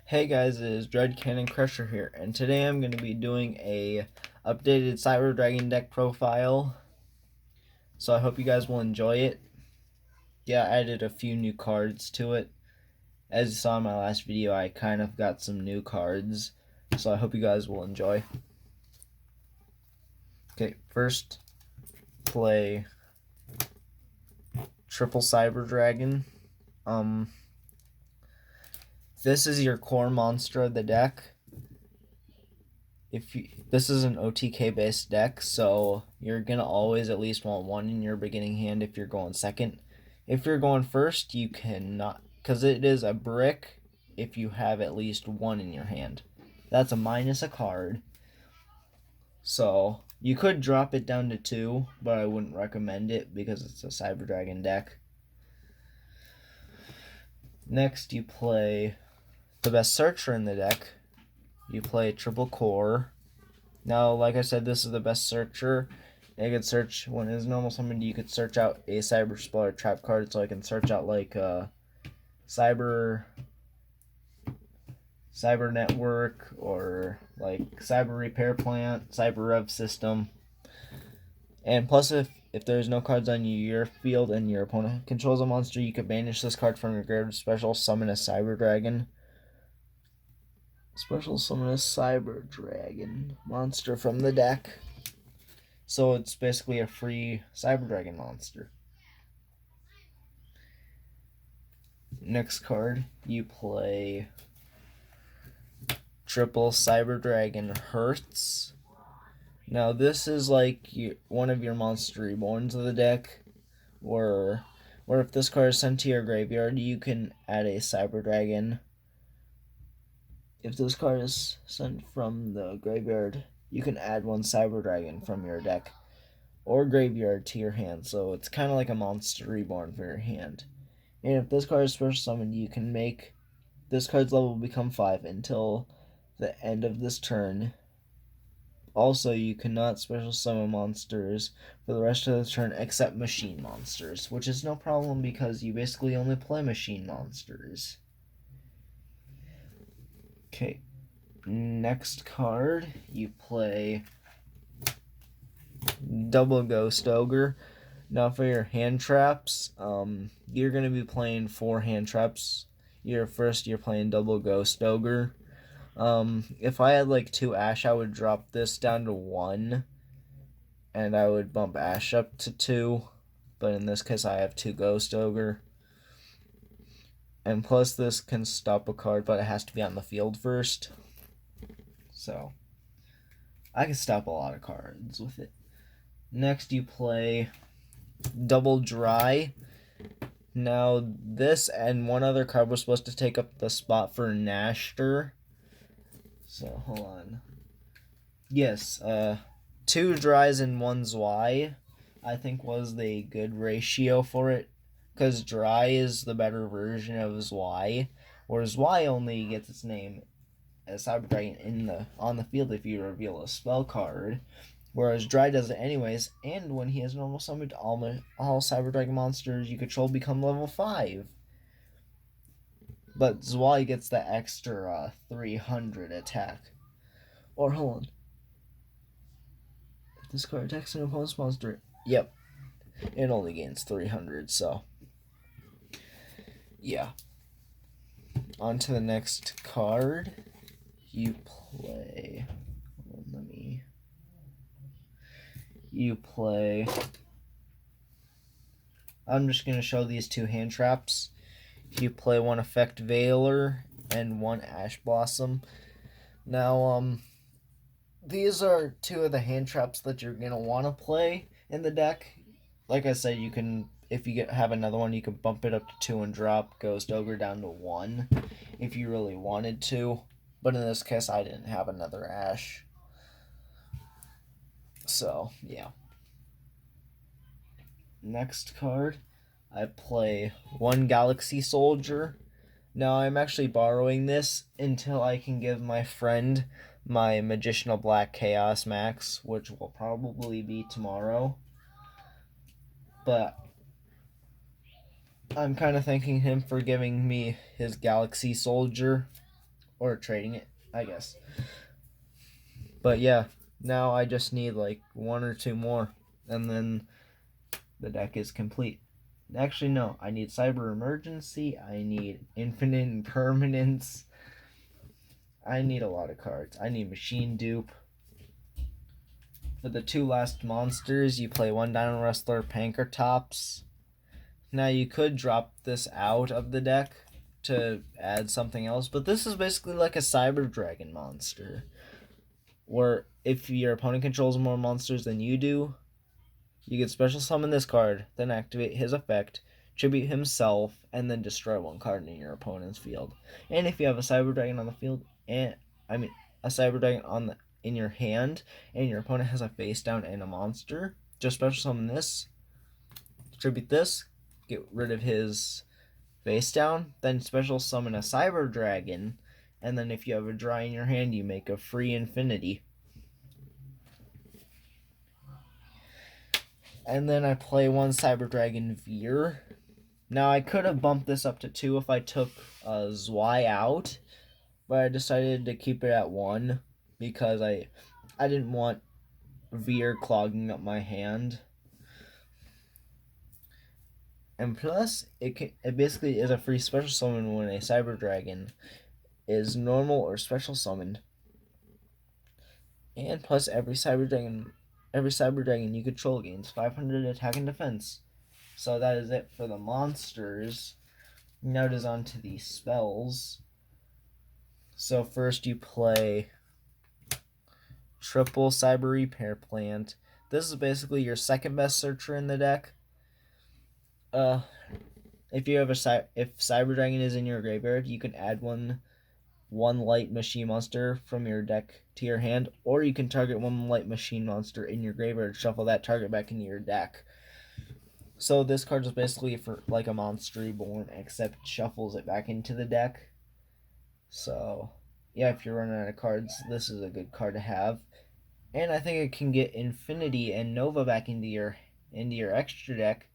Hey guys, it is Dread Cannon Crusher here, and today I'm going to be doing a updated Cyber Dragon deck profile. So I hope you guys will enjoy it. Yeah, I added a few new cards to it. As you saw in my last video, I kind of got some new cards, so I hope you guys will enjoy. Okay, first play Triple Cyber Dragon. This is your core monster of the deck. This is an OTK based deck, so you're gonna always at least want one in your beginning hand if you're going second. If you're going first, you cannot, because it is a brick if you have at least one in your hand. That's a minus a card. So you could drop it down to 2, but I wouldn't recommend it because it's a Cyber Dragon deck. Next, you play the best searcher in the deck. You play Triple Core. Now, like I said, this is the best searcher. I could search when it is normal summoned. You could search out a Cyber Spell or Trap card, so I can search out like Cyber Network or like Cyber Repair Plant, Cyber Rev System. And plus, if there's no cards on your field and your opponent controls a monster, you could banish this card from your graveyard. Special summon a Cyber Dragon. Special summon a Cyber Dragon monster from the deck. So it's basically a free Cyber Dragon monster. Next card, you play Triple Cyber Dragon Hertz. Now this is like one of your Monster Reborns of the deck, or if this card is sent to your graveyard, you can add a Cyber Dragon. If this card is sent from the graveyard, you can add one Cyber Dragon from your deck or graveyard to your hand, so it's kind of like a Monster Reborn for your hand. And if this card is special summoned, you can make this card's level become 5 until the end of this turn. Also, you cannot special summon monsters for the rest of the turn except machine monsters, which is no problem because you basically only play machine monsters. Okay, next card, you play Double Ghost Ogre. Now for your hand traps, you're going to be playing 4 hand traps. You're playing Double Ghost Ogre. If I had like 2 Ash, I would drop this down to 1. And I would bump Ash up to 2. But in this case, I have 2 Ghost Ogre. And plus this can stop a card, but it has to be on the field first. So, I can stop a lot of cards with it. Next, you play Double Dry. Now, this and one other card was supposed to take up the spot for Nashter. So, hold on. Yes, 2 Dries and 1 Zwei, I think was the good ratio for it. Because Dry is the better version of Zwei, whereas Zwei only gets its name as Cyber Dragon on the field if you reveal a spell card, whereas Dry does it anyways. And when he has normal summoned, all Cyber Dragon monsters you control become level 5. But Zwei gets the extra 300 attack. Or hold on, if this card attacks an opponent's monster, yep, it only gains 300. So yeah. On to the next card. You play. I'm just going to show these 2 hand traps. You play 1 Effect Veiler and 1 Ash Blossom. Now, these are 2 of the hand traps that you're going to want to play in the deck. Like I said, you can, if you have another one, you can bump it up to 2 and drop Ghost Ogre down to 1 if you really wanted to. But in this case, I didn't have another Ash. So, yeah. Next card, I play 1 Galaxy Soldier. Now, I'm actually borrowing this until I can give my friend my Magician Black Chaos Max, which will probably be tomorrow. But I'm kind of thanking him for giving me his Galaxy Soldier or trading it, I guess. But yeah, now I just need like one or two more, and then the deck is complete. Actually, no, I need Cyber Emergency, I need Infinite Impermanence, I need a lot of cards. I need Machine Dupe. For the two last monsters, you play one Dino Wrestler Pankratops. Now you could drop this out of the deck to add something else, but this is basically like a Cyber Dragon monster, where if your opponent controls more monsters than you do, you can special summon this card, then activate his effect, tribute himself, and then destroy one card in your opponent's field. And if you have a Cyber Dragon on the field, a Cyber Dragon in your hand, and your opponent has a face down and a monster, just special summon this, tribute this, get rid of his face down, then special summon a Cyber Dragon, and then if you have a dry in your hand, you make a free infinity. And then I play one Cyber Dragon Veer. Now I could have bumped this up to 2 if I took Zwei out, but I decided to keep it at 1 because I didn't want Veer clogging up my hand. And plus, it basically is a free special summon when a Cyber Dragon is normal or special summoned. And plus, every Cyber Dragon you control gains 500 attack and defense. So that is it for the monsters. Now it is on to the spells. So first you play triple Cyber Repair Plant. This is basically your second best searcher in the deck. If you have if Cyber Dragon is in your graveyard, you can add one light machine monster from your deck to your hand, or you can target one light machine monster in your graveyard, shuffle that target back into your deck. So this card is basically for like a Monster Reborn, except shuffles it back into the deck. So yeah, if you're running out of cards, this is a good card to have. And I think it can get Infinity and Nova back into your extra deck.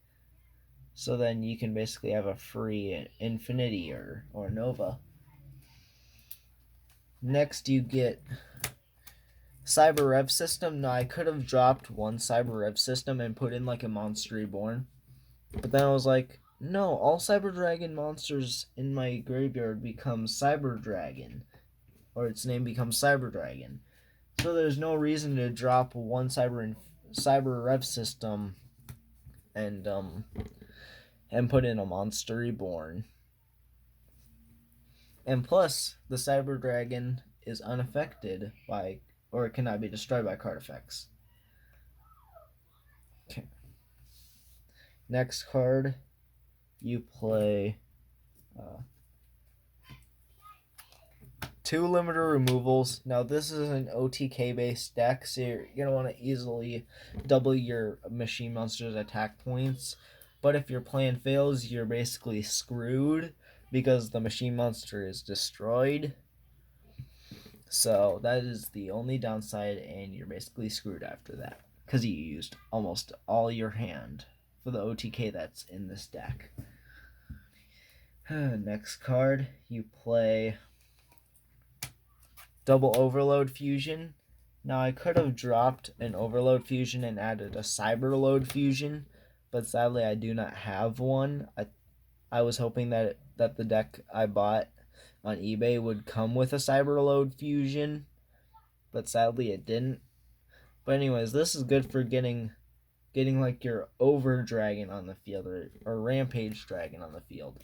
So then you can basically have a free Infinity or Nova. Next you get Cyber Rev System. Now I could have dropped one Cyber Rev System and put in like a Monster Reborn, but then I was like, no, all Cyber Dragon monsters in my graveyard become Cyber Dragon, or its name becomes Cyber Dragon. So there's no reason to drop one Cyber Rev System and put in a Monster Reborn. And plus, the Cyber Dragon is unaffected by, or it cannot be destroyed by card effects. Okay. Next card, you play 2 limiter removals. Now this is an OTK based deck, so you're going to want to easily double your machine monster's attack points. But if your plan fails, you're basically screwed because the machine monster is destroyed. So that is the only downside, and you're basically screwed after that because you used almost all your hand for the OTK that's in this deck. Next card, you play double Overload Fusion. Now I could have dropped an Overload Fusion and added a Cyber Load Fusion, but sadly I do not have one. I was hoping that the deck I bought on eBay would come with a Cyber Load Fusion, but sadly it didn't. But anyways, this is good for getting like your Over Dragon on the field, or Rampage Dragon on the field.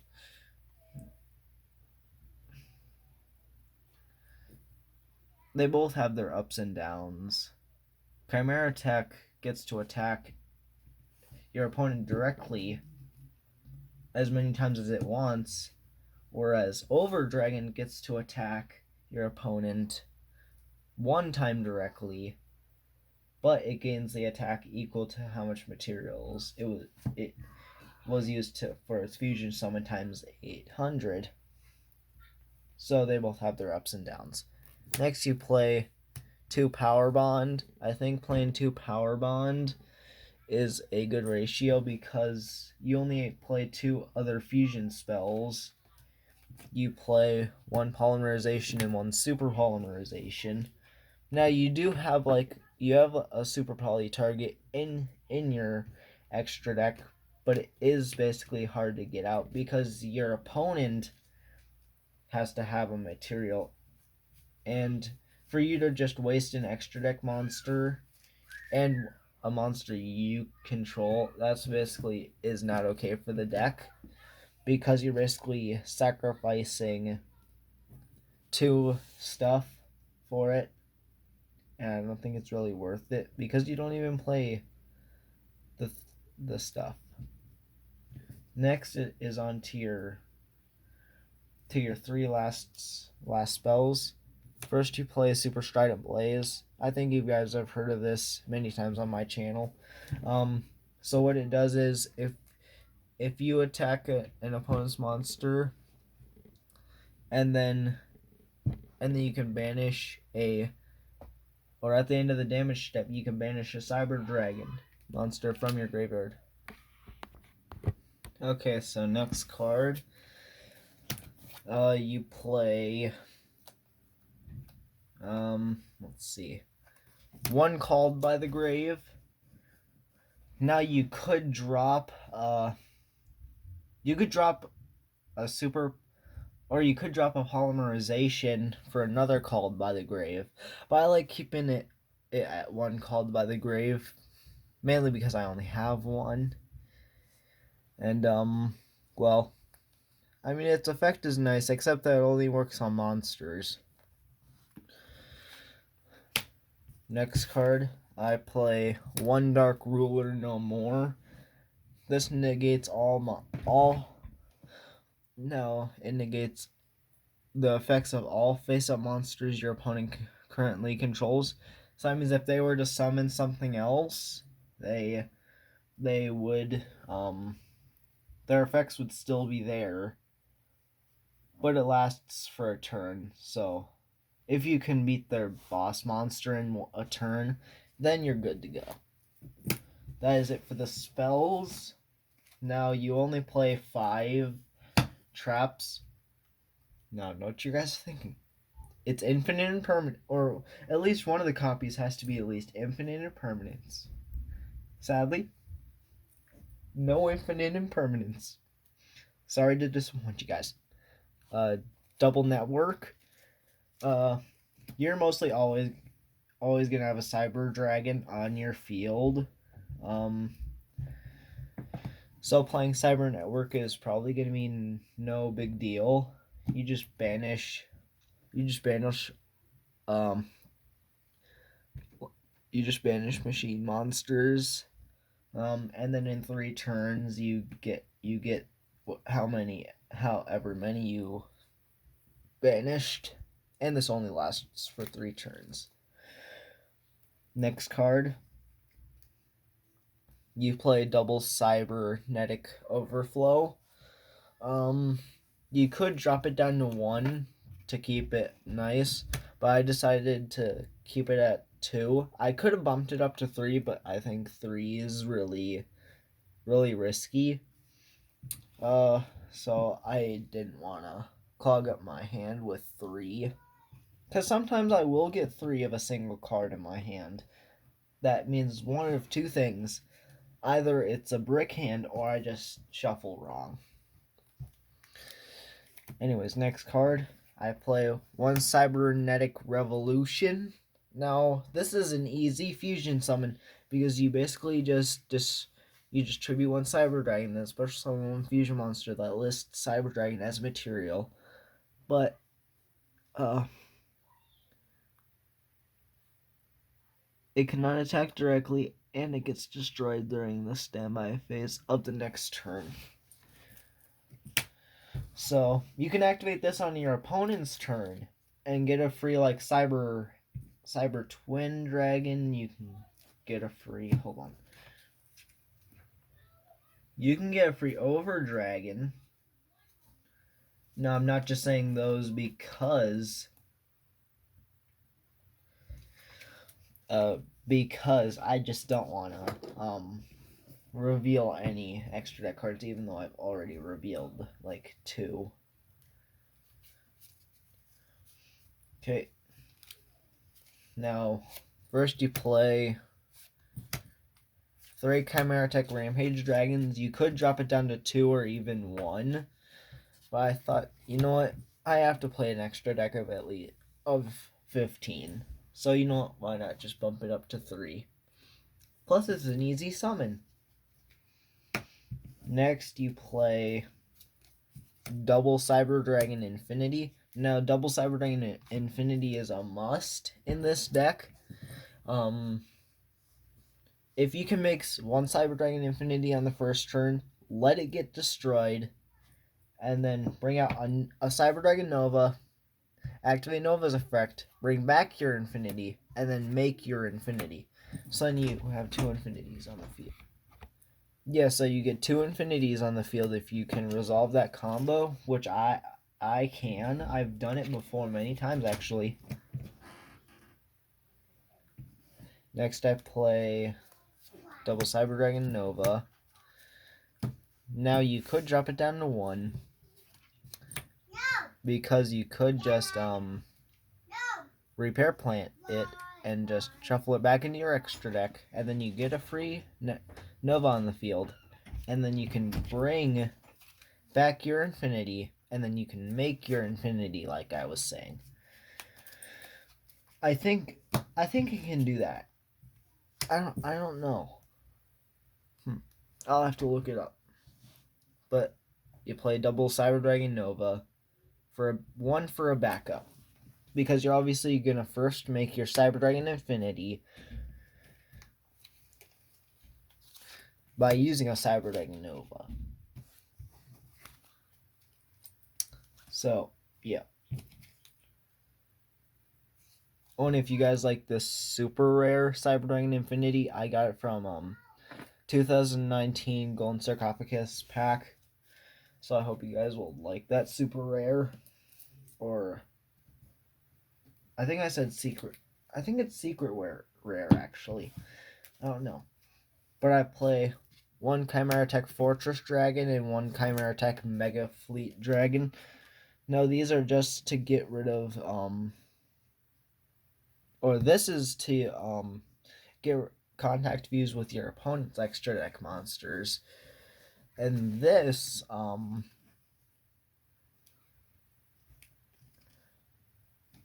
They both have their ups and downs. Chimera Tech gets to attack your opponent directly as many times as it wants, whereas Over Dragon gets to attack your opponent one time directly, but it gains the attack equal to how much materials it was used for its fusion summon times 800. So they both have their ups and downs. Next you play 2 Power Bond. I think playing 2 Power Bond is a good ratio because you only play 2 other fusion spells, you play one polymerization and one super polymerization. Now you do have you have a super poly target in your extra deck, but it is basically hard to get out because your opponent has to have a material, and for you to just waste an extra deck monster and a monster you control, that's basically is not okay for the deck because you're basically sacrificing two stuff for it, and I don't think it's really worth it because you don't even play the the stuff. Next is on to your three last spells. First, you play Super Strident Blaze. I think you guys have heard of this many times on my channel. So what it does is if you attack an opponent's monster, and then you can banish or at the end of the damage step, you can banish a Cyber Dragon monster from your graveyard. Okay, so next card, you play, let's see, one Called by the Grave. Now you could drop a super, or you could drop a polymerization for another Called by the Grave, but I like keeping it at one Called by the Grave, mainly because I only have one. And well, I mean, its effect is nice, except that it only works on monsters. Next card, I play one Dark Ruler No More. This negates it negates the effects of all face-up monsters your opponent currently controls. So that means if they were to summon something else, they would their effects would still be there, but it lasts for a turn. So if you can beat their boss monster in a turn, then you're good to go. That is it for the spells. Now you only play 5 traps. Now, know what you guys are thinking. It's infinite impermanence, or at least one of the copies has to be at least infinite impermanence. Sadly, no infinite impermanence. Sorry to disappoint you guys. Double network. You're mostly always gonna have a Cyber Dragon on your field. So playing Cyber Network is probably gonna be no big deal. You just banish machine monsters, and then in 3 turns you get however many you banished, and this only lasts for 3 turns. Next card, you play double Cybernetic Overflow. You could drop it down to 1 to keep it nice, but I decided to keep it at 2. I could have bumped it up to 3, but I think 3 is really, really risky. So I didn't want to clog up my hand with 3. Because sometimes I will get 3 of a single card in my hand. That means one of 2 things. Either it's a brick hand or I just shuffle wrong. Anyways, next card. I play one Cybernetic Revolution. Now, this is an easy fusion summon because you basically just tribute one Cyber Dragon, then special summon one fusion monster that lists Cyber Dragon as material. But it cannot attack directly, and it gets destroyed during the standby phase of the next turn. So you can activate this on your opponent's turn and get a free Cyber Twin Dragon. You can get a free You can get a free Over Dragon. No, I'm not just saying those because I just don't want to reveal any extra deck cards, even though I've already revealed 2. Okay. Now, first you play 3 Chimera Tech Rampage Dragons. You could drop it down to 2 or even 1. But I thought, you know what? I have to play an extra deck of at least of 15. So you know what? Why not just bump it up to 3? Plus it's an easy summon. Next you play double Cyber Dragon Infinity. Now double Cyber Dragon Infinity is a must in this deck. If you can make 1 Cyber Dragon Infinity on the first turn, let it get destroyed, and then bring out a Cyber Dragon Nova, activate Nova's effect, bring back your Infinity, and then make your Infinity. So then you have 2 Infinities on the field. Yeah, so you get 2 Infinities on the field if you can resolve that combo, which I can. I've done it before many times, actually. Next I play double Cyber Dragon Nova. Now you could drop it down to 1. Because you could just repair plant it and just shuffle it back into your extra deck, and then you get a free Nova on the field, and then you can bring back your Infinity, and then you can make your Infinity, like I was saying. I think you can do that. I don't know. I'll have to look it up. But you play double Cyber Dragon Nova for a backup, because you're obviously gonna first make your Cyber Dragon Infinity by using a Cyber Dragon Nova. So yeah. Oh, and if you guys like this super rare Cyber Dragon Infinity, I got it from 2019 Golden Sarcophagus pack. So I hope you guys will like that super rare. Or I think I said secret. I think it's secret rare actually. I don't know. But I play 1 Chimera Tech Fortress Dragon and 1 Chimera Tech Mega Fleet Dragon. Now these are just to get rid of or this is to get contact views with your opponent's extra deck monsters. And this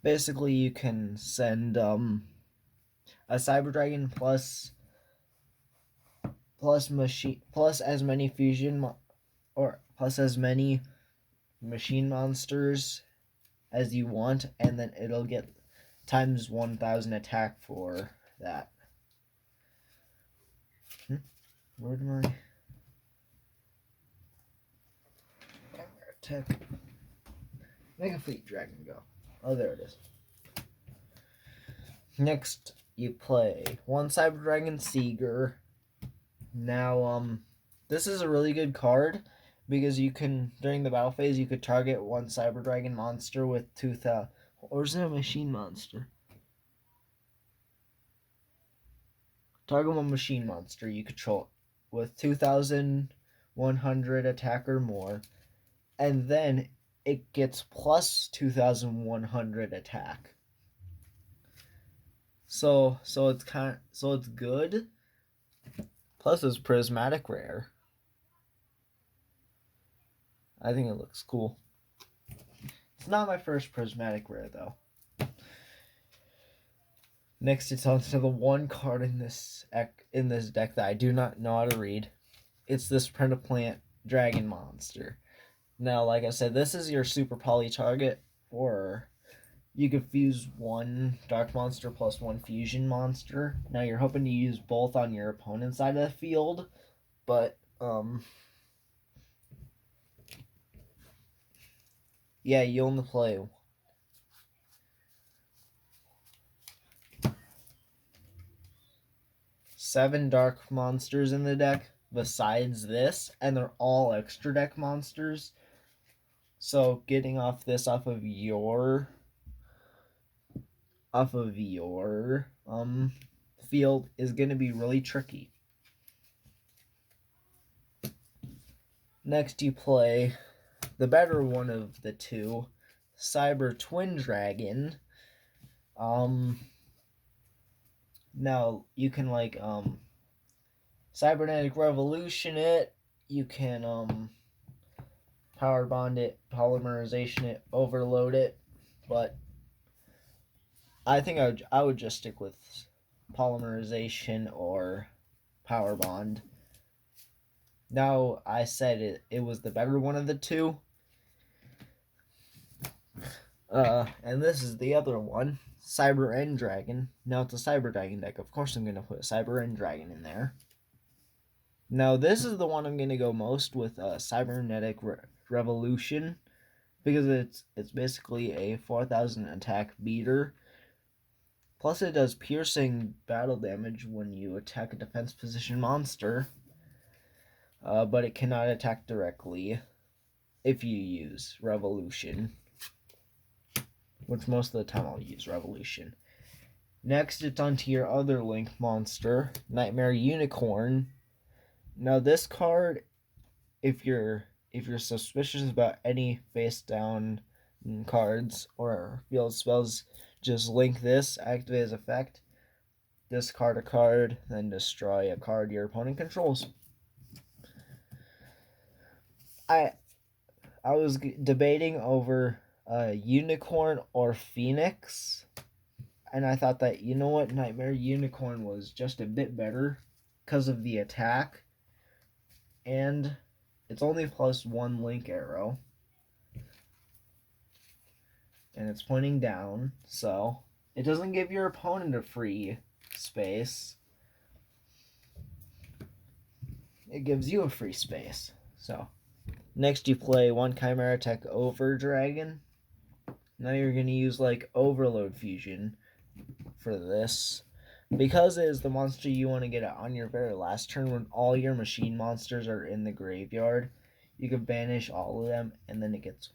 basically you can send a Cyber Dragon plus as many fusion or plus as many machine monsters as you want, and then it'll get times 1,000 attack for that. Where did my Tech Mega Fleet Dragon go? Oh, there it is. Next, you play 1 Cyber Dragon Seeger. Now, this is a really good card because you can, during the battle phase, you could target 1 Cyber Dragon monster with 2,000. Or is it a machine monster? Target 1 machine monster you control with 2,100 attack or more, and then it gets plus 2,100 attack. So it's good. Plus it's prismatic rare. I think it looks cool. It's not my first prismatic rare though. Next, it's on to the 1 card in this deck that I do not know how to read. It's this Printaplant Dragon monster. Now, like I said, this is your super poly target, or you could fuse 1 dark monster plus 1 fusion monster. Now, you're hoping to use both on your opponent's side of the field, but yeah, you only play 7 dark monsters in the deck besides this, and they're all extra deck monsters. So getting off of your field is going to be really tricky. Next, you play the better one of the 2, Cyber Twin Dragon. Now you can like cybernetic revolution it. You can power bond it, polymerization it, overload it, but I think I would just stick with polymerization or power bond. Now I said it was the better one of the two. And this is the other one, Cyber End Dragon. Now it's a Cyber Dragon deck. Of course I'm gonna put Cyber End Dragon in there. Now this is the one I'm gonna go most with Cybernetic Revolution, because it's basically a 4,000 attack beater. Plus it does piercing battle damage when you attack a defense position monster. But it cannot attack directly if you use Revolution, which most of the time I'll use Revolution. Next, it's onto your other Link monster, Nightmare Unicorn. Now this card, if you're suspicious about any face down cards or field spells, just link this, activate as effect, discard a card, then destroy a card your opponent controls. I was debating over Unicorn or Phoenix, and I thought that, you know what, Nightmare Unicorn was just a bit better because of the attack, and it's only +1 link arrow, and it's pointing down, so it doesn't give your opponent a free space. It gives you a free space. So next you play 1 Chimera Tech Over Dragon. Now you're going to use like Overload Fusion for this, because it is the monster you want to get on your very last turn when all your machine monsters are in the graveyard. You can banish all of them, and then it gets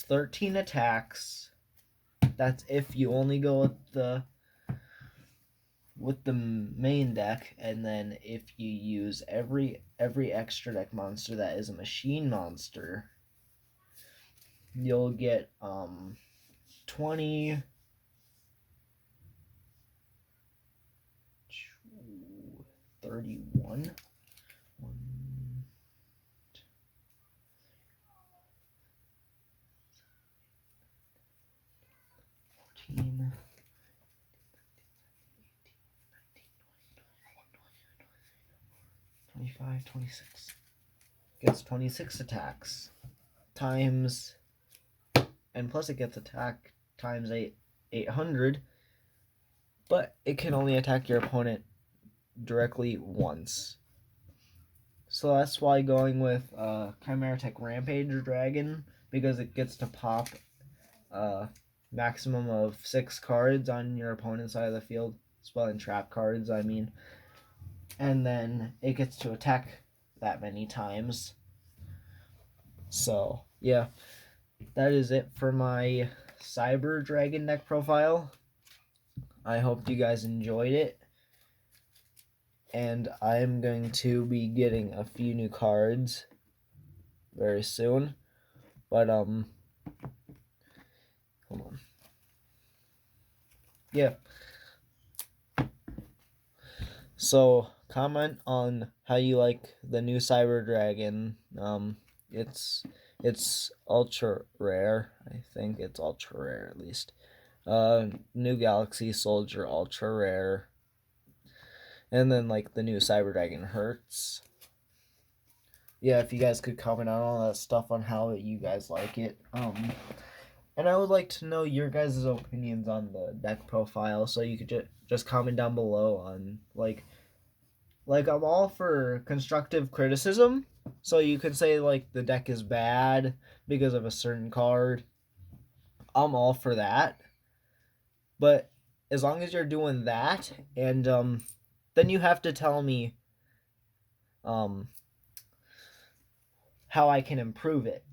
13 attacks. That's if you only go with the main deck, and then if you use every extra deck monster that is a machine monster, you'll get 20, 31, 14, 25, 26. Gets 26 attacks times, and plus it gets attack times 800, but it can only attack your opponent directly once. So that's why going with Chimera Tech Rampage Dragon, because it gets to pop maximum of 6 cards on your opponent's side of the field, spell and trap cards, I mean, and then it gets to attack that many times. So yeah, that is it for my Cyber Dragon deck profile. I hope you guys enjoyed it, and I'm going to be getting a few new cards very soon, but hold on. Yeah. So comment on how you like the new Cyber Dragon. It's ultra rare. I think it's ultra rare at least. New Galaxy Soldier ultra rare. And then like the new Cyber Dragon Hurts. Yeah, if you guys could comment on all that stuff on how you guys like it. And I would like to know your guys' opinions on the deck profile, so you could just comment down below on like I'm all for constructive criticism. So you could say like the deck is bad because of a certain card. I'm all for that. But as long as you're doing that, and then you have to tell me how I can improve it.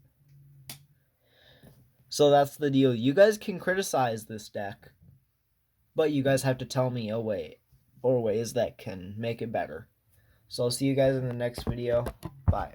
So that's the deal. You guys can criticize this deck, but you guys have to tell me a way or ways that can make it better. So I'll see you guys in the next video. Bye.